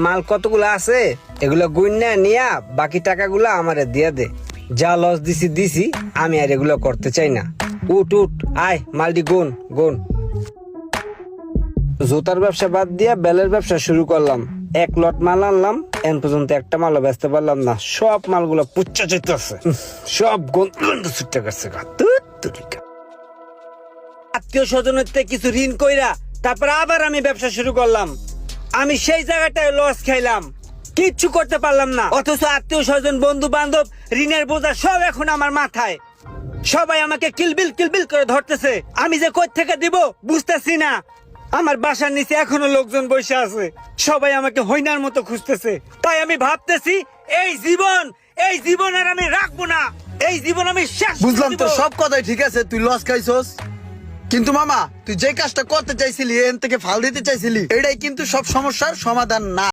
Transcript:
মাল কতগুলো আছে এগুলো গুইন্না নিয়া বাকি টাকাগুলো আমারে দিয়ে দে। যা লস দিছি আমি আর এগুলো করতে চাই না। উঠ আয় মালটি গুন গুন। জুতার ব্যবসা বাদ দিয়া বেলের ব্যবসা শুরু করলাম। 1 লট মাল আনলাম, এন পর্যন্ত একটা মালও বেচতে পারলাম না। সব মালগুলো পুচ্চা যেতেছে, সব গন্ধ ছুটে গেছে। আত্মীয় স্বজনের থেকে কিছু ঋণ কইরা তারপর আবার আমি ব্যবসা শুরু করলাম। আমি সেই জায়গাটায় লস খাইলাম, কিচ্ছু করতে পারলাম না। অথচ আত্মীয় স্বজন বন্ধু বান্ধব ঋণের বোঝা সব এখন আমার মাথায়। সবাই আমাকে কিলবিল করে ধরতেছে, আমি যে কই থেকে দিব বুঝতেছি না। আমার বাসার নিচে এখনো লোকজন বসে আছে, সবাই আমাকে হইনার মতো খুঁজতেছে। তাই আমি ভাবতেছি এই জীবন আর আমি রাখবো না, এই জীবন আমি শেষ করে বুঝলাম দিব। তো সব কথাই ঠিক আছে, তুই লস খাইছস, কিন্তু মামা তুই যে কাজটা করতে চাইছিলি এন থেকে ফাল দিতে চাইছিলি, এটাই কিন্তু সব সমস্যার সমাধান না।